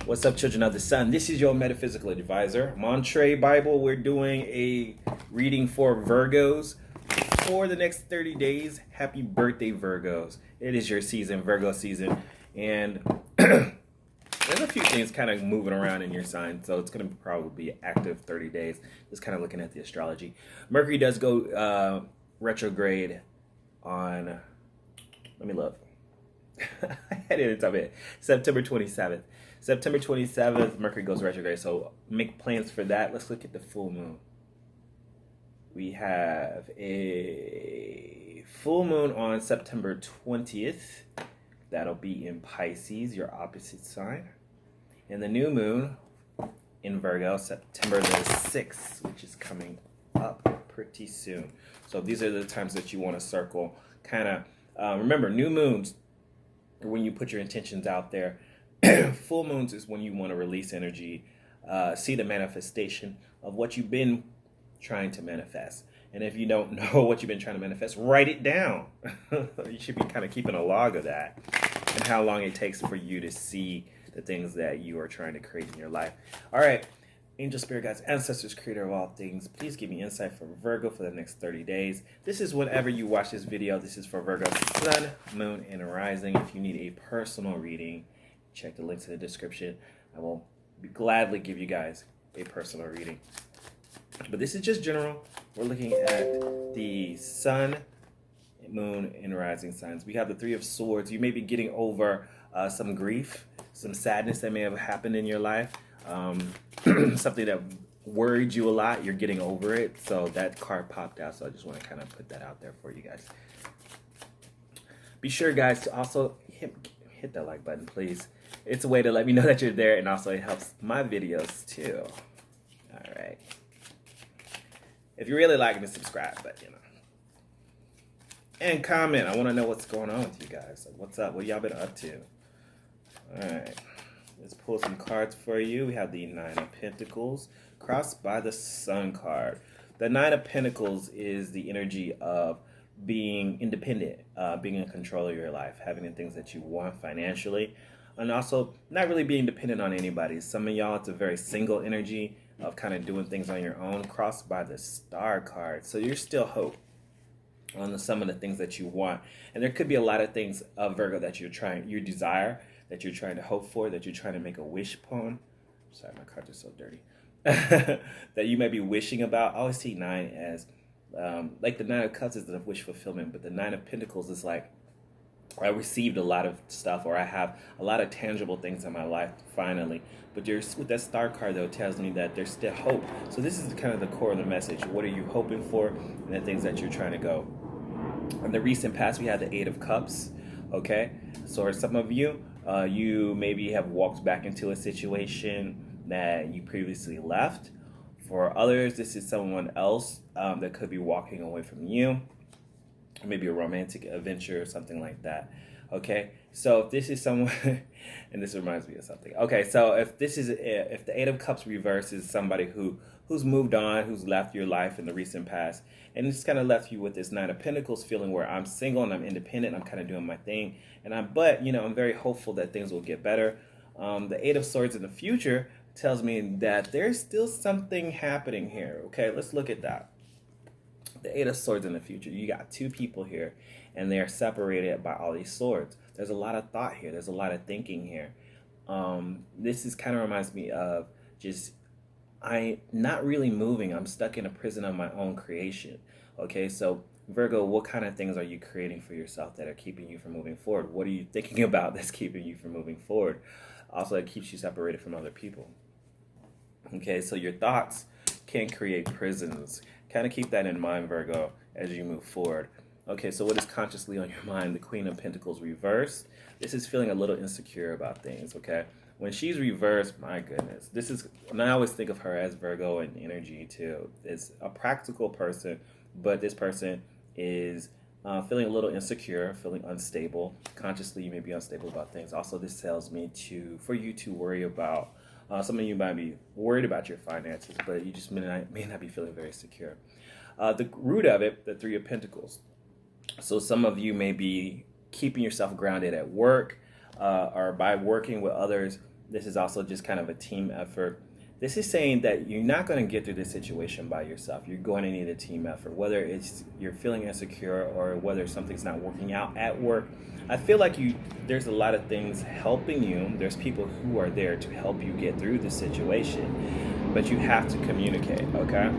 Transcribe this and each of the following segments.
What's up, children of the sun? This is your metaphysical advisor, Montre Bible. We're doing a reading for Virgos for the next 30 days. Happy birthday, Virgos. It is your season, Virgo season. And there's a few things kind of moving around in your sign, so it's going to probably be active 30 days. Just kind of looking at the astrology. Mercury does go retrograde on, let me look. I had it on top of it. September 27th. September 27th, Mercury goes retrograde, so make plans for that. Let's look at the full moon. We have a full moon on September 20th. That'll be in Pisces, your opposite sign. And the new moon in Virgo, September the 6th, which is coming up pretty soon. So these are the times that you want to circle. Kind of, remember, new moons, when you put your intentions out there. Full moons is when you want to release energy, see the manifestation of what you've been trying to manifest. And if you don't know what you've been trying to manifest, write it down. You should be kind of keeping a log of that and how long it takes for you to see the things that you are trying to create in your life. All right, angel, spirit guides, ancestors, creator of all things, please give me insight for Virgo for the next 30 days. This is whenever you watch this video. This is for Virgo sun, moon, and rising. If you need a personal reading, check the links in the description. I will gladly give you guys a personal reading. But this is just general. We're looking at the sun, moon, and rising signs. We have the Three of Swords. You may be getting over some grief, some sadness that may have happened in your life. Something that worried you a lot. You're getting over it. So that card popped out. So I just want to kind of put that out there for you guys. Be sure, guys, to also hit that like button, please. It's a way to let me know that you're there, and also it helps my videos too. All right. If you really like me, subscribe, but and comment. I want to know what's going on with you guys. Like, what's up? What y'all been up to? All right. Let's pull some cards for you. We have the Nine of Pentacles crossed by the Sun card. The Nine of Pentacles is the energy of being independent, being in control of your life, having the things that you want financially, and also not really being dependent on anybody. Some of y'all, it's a very single energy of kind of doing things on your own, crossed by the Star card. So you're still hope on some of the things that you want. And there could be a lot of things of Virgo that you desire, that you're trying to hope for, that you're trying to make a wish upon. Sorry, my cards are so dirty. That you may be wishing about. I always see nine as like the Nine of Cups is the wish fulfillment, but the Nine of Pentacles is like, I received a lot of stuff, or I have a lot of tangible things in my life finally. But with that Star card, though, tells me that there's still hope. So this is kind of the core of the message. What are you hoping for, and the things that you're trying to go. In the recent past, we had the Eight of Cups. Okay, so for some of you, you maybe have walked back into a situation that you previously left. For others, this is someone else that could be walking away from you. Maybe a romantic adventure or something like that. Okay, so if this is someone, and this reminds me of something. Okay, so if the Eight of Cups reverse is somebody who's moved on, who's left your life in the recent past, and it's kind of left you with this Nine of Pentacles feeling where I'm single and I'm independent, I'm kind of doing my thing, but I'm very hopeful that things will get better. The Eight of Swords in the future tells me that there's still something happening here. Okay, let's look at that. The Eight of Swords in the future. You got two people here, and they are separated by all these swords. There's a lot of thought here. There's a lot of thinking here. This is kind of reminds me of just I not really moving. I'm stuck in a prison of my own creation. Okay, so Virgo, what kind of things are you creating for yourself that are keeping you from moving forward? What are you thinking about that's keeping you from moving forward? Also, it keeps you separated from other people. Okay, so your thoughts can create prisons. Kind of keep that in mind, Virgo, as you move forward. Okay, so what is consciously on your mind? The Queen of Pentacles reversed. This is feeling a little insecure about things, okay? When she's reversed, my goodness. And I always think of her as Virgo in energy, too. It's a practical person, but this person is feeling a little insecure, feeling unstable. Consciously, you may be unstable about things. Also, this tells me for you to worry about. Some of you might be worried about your finances, but you just may not be feeling very secure. The root of it, the Three of Pentacles. So some of you may be keeping yourself grounded at work, or by working with others This is also just kind of a team effort. This is saying that you're not going to get through this situation by yourself. You're going to need a team effort, whether it's you're feeling insecure or whether something's not working out at work. I feel like there's a lot of things helping you. There's people who are there to help you get through the situation, but you have to communicate, okay?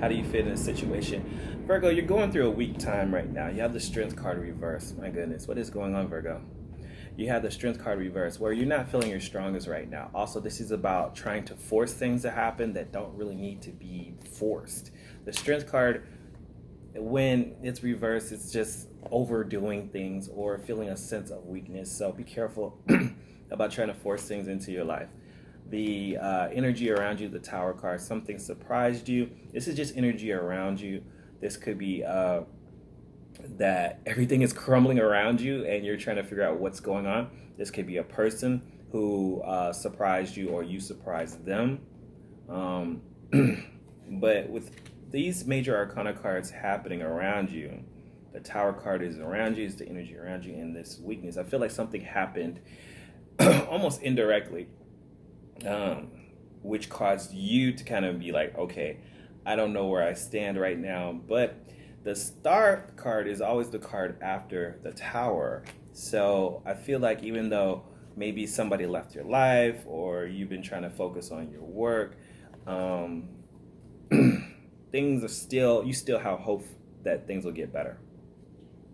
How do you fit in a situation? Virgo, you're going through a weak time right now. You have the Strength card reversed. My goodness, what is going on, Virgo? You have the Strength card reversed, where you're not feeling your strongest right now. Also, this is about trying to force things to happen that don't really need to be forced. The Strength card, when it's reversed, it's just overdoing things or feeling a sense of weakness. So be careful about trying to force things into your life. The energy around you, the Tower card, something surprised you. This is just energy around you. This could be that everything is crumbling around you and you're trying to figure out what's going on. This could be a person who surprised you or you surprised them. But with these major arcana cards happening around you, the Tower card is around you, is the energy around you, and this weakness. I feel like something happened almost indirectly, which caused you to kind of be like, okay, I don't know where I stand right now. But the Star card is always the card after the Tower. So I feel like even though maybe somebody left your life or you've been trying to focus on your work, things are still, you still have hope that things will get better.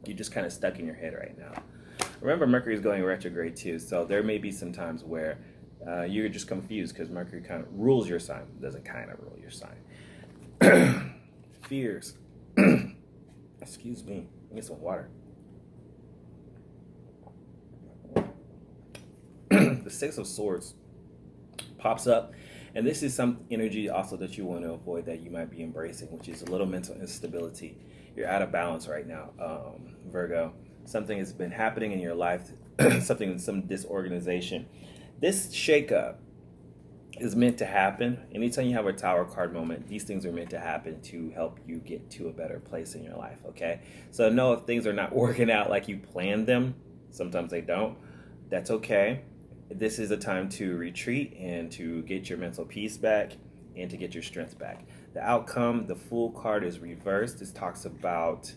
You're just kind of stuck in your head right now. Remember, Mercury is going retrograde too, so there may be some times where you're just confused because Mercury kind of rules your sign. It doesn't kind of rule your sign. Fears. Excuse me. I need some water. The Six of Swords pops up. And this is some energy also that you want to avoid that you might be embracing, which is a little mental instability. You're out of balance right now, Virgo. Something has been happening in your life, some disorganization. This shakeup is meant to happen. Anytime you have a Tower card moment, these things are meant to happen to help you get to a better place in your life, okay? So know if things are not working out like you planned them, sometimes they don't, that's okay. This is a time to retreat and to get your mental peace back and to get your strength back. The outcome, the Fool card is reversed. This talks about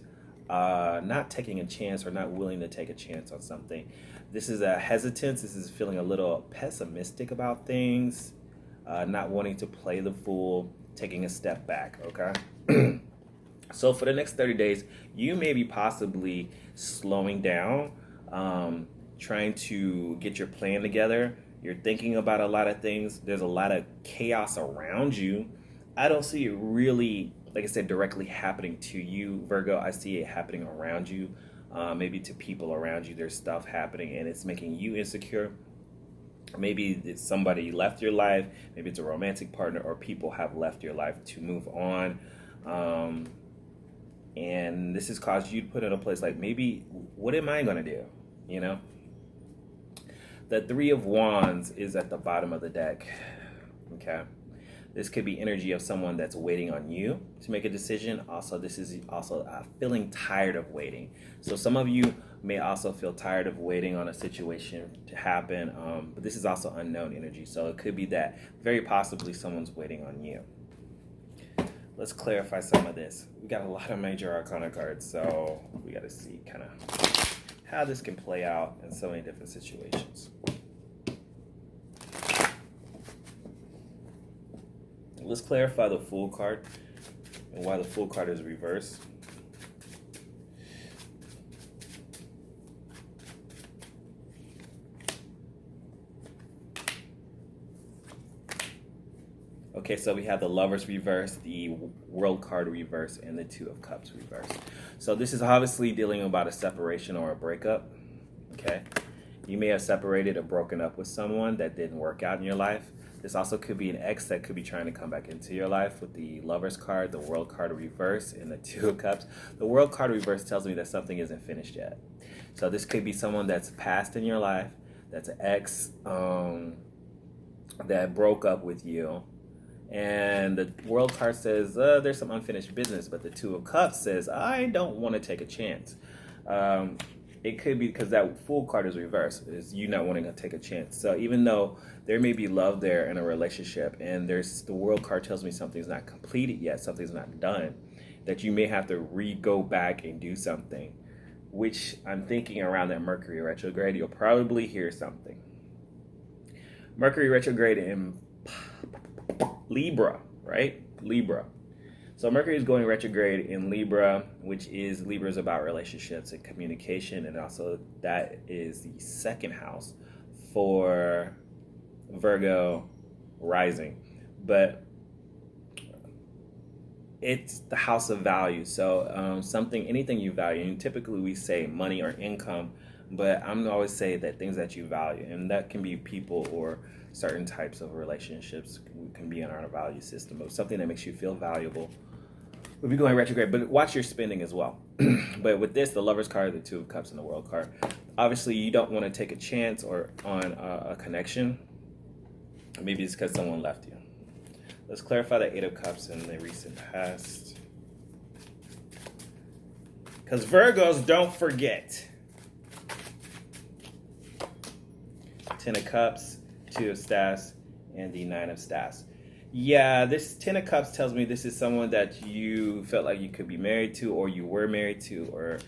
not taking a chance or not willing to take a chance on something. This is a hesitance. This is feeling a little pessimistic about things, not wanting to play the fool, taking a step back, okay? So for the next 30 days, you may be possibly slowing down, trying to get your plan together. You're thinking about a lot of things. There's a lot of chaos around you. I don't see it really, like I said, directly happening to you, Virgo. I see it happening around you, maybe to people around you. There's stuff happening and it's making you insecure. Maybe it's somebody left your life. Maybe it's a romantic partner or people have left your life to move on. And this has caused you to put in a place like, maybe, what am I going to do? You know? The Three of Wands is at the bottom of the deck, okay? This could be energy of someone that's waiting on you to make a decision. Also, this is also feeling tired of waiting. So some of you may also feel tired of waiting on a situation to happen, but this is also unknown energy. So it could be that very possibly someone's waiting on you. Let's clarify some of this. We got a lot of major arcana cards, so we got to see kind of how this can play out in so many different situations. Let's clarify the Fool card and why the Fool card is reversed. Okay, so we have the Lovers reversed, the World card reversed, and the Two of Cups reversed. So this is obviously dealing about a separation or a breakup, okay? You may have separated or broken up with someone that didn't work out in your life. This also could be an ex that could be trying to come back into your life with the Lovers card, the World card reversed, and the Two of Cups. The World card reversed tells me that something isn't finished yet. So this could be someone that's passed in your life, that's an ex that broke up with you. And the World card says there's some unfinished business, but the Two of Cups says I don't want to take a chance. it could be because that Fool card is reversed, is you not wanting to take a chance. So even though there may be love there in a relationship, and there's the World card tells me something's not completed yet, something's not done, that you may have to go back and do something, which I'm thinking around that Mercury retrograde, you'll probably hear something. Mercury retrograde in Libra, right? Libra. So Mercury is going retrograde in Libra, which is Libra is about relationships and communication, and also that is the second house for Virgo rising. But it's the house of value. So anything you value, and typically we say money or income, but I'm gonna always say that things that you value, and that can be people or certain types of relationships can be in our value system, but something that makes you feel valuable. We'll be going retrograde, but watch your spending as well. But with this, the Lover's card, the Two of Cups, and the World card, obviously you don't want to take a chance or on a connection. Maybe it's because someone left you. Let's clarify the Eight of Cups in the recent past. Because Virgos don't forget. Ten of Cups, Two of Staffs, and the Nine of Staffs. Yeah, this Ten of Cups tells me this is someone that you felt like you could be married to, or you were married to, or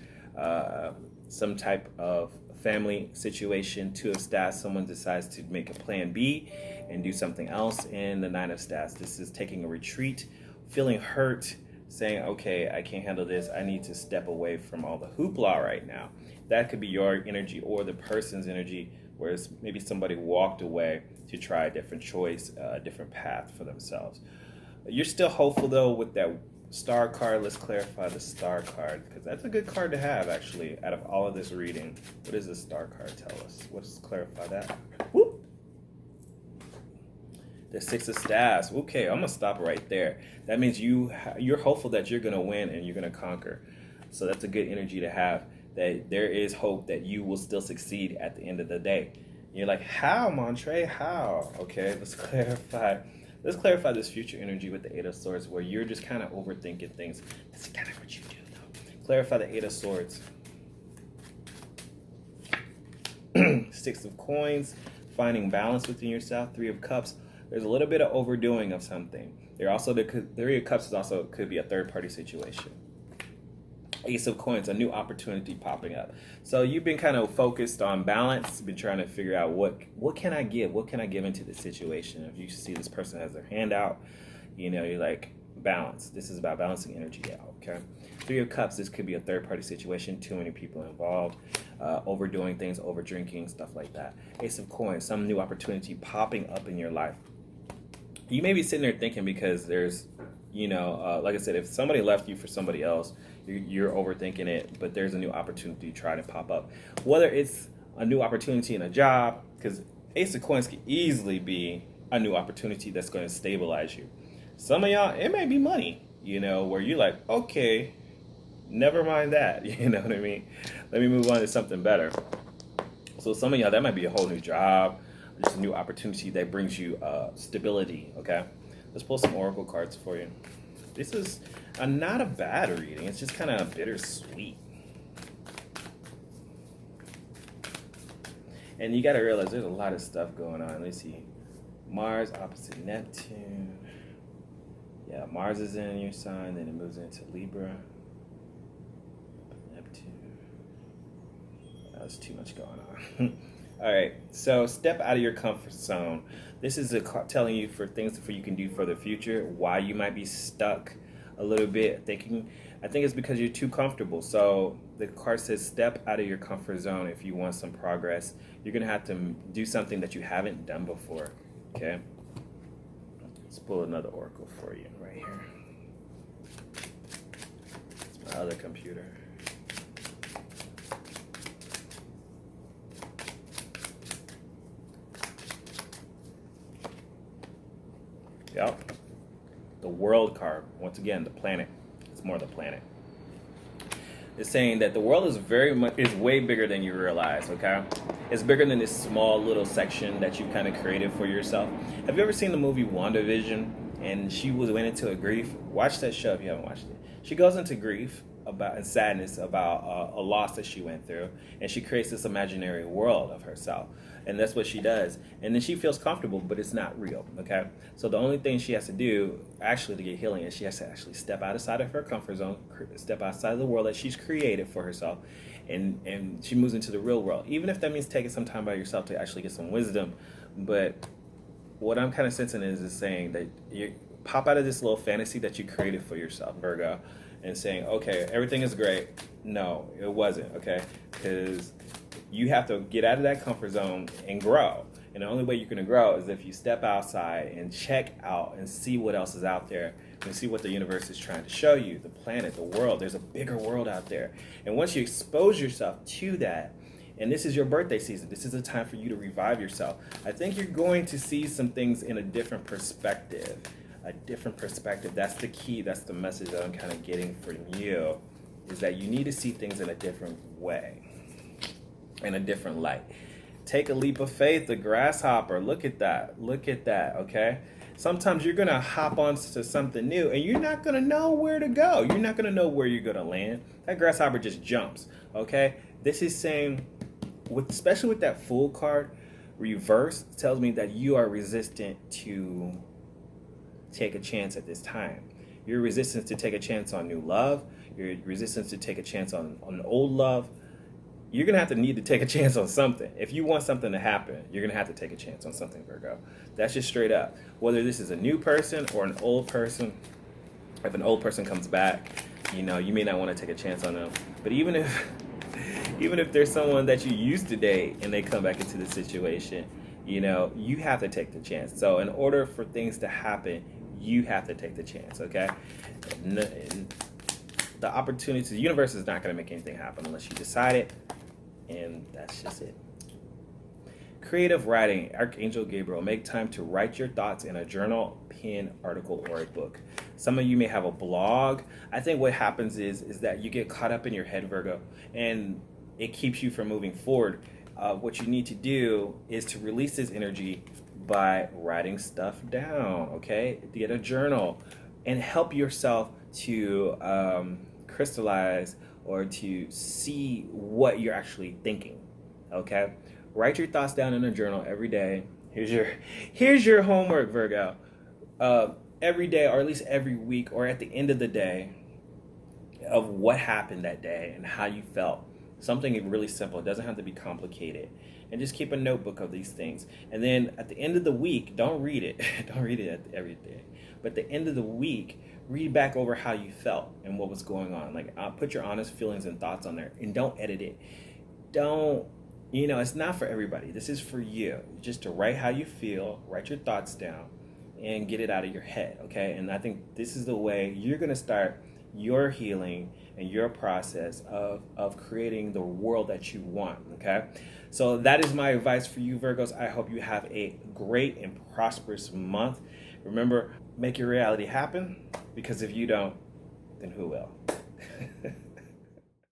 some type of family situation. Two of Staffs, someone decides to make a plan B and do something else. And the Nine of Staffs, this is taking a retreat, feeling hurt, saying, okay, I can't handle this. I need to step away from all the hoopla right now. That could be your energy or the person's energy, whereas maybe somebody walked away to try a different choice, a different path for themselves. You're still hopeful, though, with that Star card. Let's clarify the Star card, because that's a good card to have, actually, out of all of this reading. What does the Star card tell us? Let's clarify that. Whoop. The Six of Staffs. Okay, I'm going to stop right there. That means you're hopeful that you're going to win and you're going to conquer. So that's a good energy to have, that there is hope that you will still succeed at the end of the day. You're like, how, Montre? How? Okay, let's clarify. Let's clarify this future energy with the Eight of Swords, where you're just kind of overthinking things. That's kind of what you do, though. Clarify the Eight of Swords. Six of Coins, finding balance within yourself. Three of Cups. There's a little bit of overdoing of something. The Three of Cups could be a third-party situation. Ace of Coins, a new opportunity popping up. So you've been kind of focused on balance, been trying to figure out what can I give? What can I give into this situation? If you see this person has their hand out, you're like, balance. This is about balancing energy out, okay? Three of Cups, this could be a third-party situation, too many people involved, overdoing things, over drinking, stuff like that. Ace of Coins, some new opportunity popping up in your life. You may be sitting there thinking, because there's, like I said, if somebody left you for somebody else, you're overthinking it, but there's a new opportunity trying to pop up. Whether it's a new opportunity in a job, because Ace of Coins can easily be a new opportunity that's going to stabilize you. Some of y'all, it may be money, where you're like, okay, never mind that, you know what I mean? Let me move on to something better. So some of y'all, that might be a whole new job, just a new opportunity that brings you stability, okay? Let's pull some oracle cards for you. This is not a bad reading. It's just kind of bittersweet. And you got to realize there's a lot of stuff going on. Let's see. Mars opposite Neptune. Yeah, Mars is in your sign, then it moves into Libra. Neptune. That's too much going on. All right, so step out of your comfort zone. This is telling you for things you can do for the future, why you might be stuck a little bit thinking. I think it's because you're too comfortable. So the card says step out of your comfort zone if you want some progress. You're going to have to do something that you haven't done before, okay? Let's pull another oracle for you right here. It's my other computer. Yep. The World card, once again, the planet. It's more the planet. It's saying that the world is way bigger than you realize, okay? It's bigger than this small little section that you've kind of created for yourself. Have you ever seen the movie WandaVision? And she went into a grief. Watch that show if you haven't watched it. She goes into grief about and sadness about a loss that she went through, and she creates this imaginary world of herself, and that's what she does. And then she feels comfortable, but it's not real. Okay, so the only thing she has to do actually to get healing is she has to actually step outside of her comfort zone, step outside of the world that she's created for herself, and she moves into the real world, even if that means taking some time by yourself to actually get some wisdom. But what I'm kind of sensing is saying that you pop out of this little fantasy that you created for yourself, Virgo, and saying, okay, everything is great. No, it wasn't, okay? Because you have to get out of that comfort zone and grow. And the only way you're going to grow is if you step outside and check out and see what else is out there and see what the universe is trying to show you, the planet, the world. There's a bigger world out there. And once you expose yourself to that, and this is your birthday season, this is a time for you to revive yourself. I think you're going to see some things in a different perspective. A different perspective. That's the key. That's the message that I'm kind of getting from you, is that you need to see things in a different way, in a different light. Take a leap of faith, the grasshopper. Look at that. Look at that, okay? Sometimes you're going to hop onto something new and you're not going to know where to go. You're not going to know where you're going to land. That grasshopper just jumps, okay? This is saying, especially with that Fool card, reverse, tells me that you are resistant to take a chance at this time. You're resistant to take a chance on new love. You're resistant to take a chance on old love. You're going to need to take a chance on something. If you want something to happen, you're going to have to take a chance on something, Virgo. That's just straight up. Whether this is a new person or an old person, if an old person comes back, you may not want to take a chance on them. But even if there's someone that you used to date and they come back into the situation, you have to take the chance. So in order for things to happen, you have to take the chance, okay? The opportunity, the universe is not going to make anything happen unless you decide it, and that's just it. Creative writing, Archangel Gabriel, make time to write your thoughts in a journal, pen, article, or a book. Some of you may have a blog. I think what happens is that you get caught up in your head, Virgo, and it keeps you from moving forward. What you need to do is to release this energy by writing stuff down, okay? Get a journal and help yourself to crystallize or to see what you're actually thinking, okay? Write your thoughts down in a journal every day. Here's your homework, Virgo. Every day, or at least every week, or at the end of the day, of what happened that day and how you felt. Something really simple. It doesn't have to be complicated. And just keep a notebook of these things. And then at the end of the week, don't read it. Don't read it every day. But at the end of the week, read back over how you felt and what was going on. Like, put your honest feelings and thoughts on there, and don't edit it. Don't, it's not for everybody. This is for you. Just to write how you feel, write your thoughts down, and get it out of your head, okay? And I think this is the way you're going to start your healing and your process of creating the world that you want, okay? So that is my advice for you, Virgos. I hope you have a great and prosperous month. Remember, make your reality happen, because if you don't, then who will?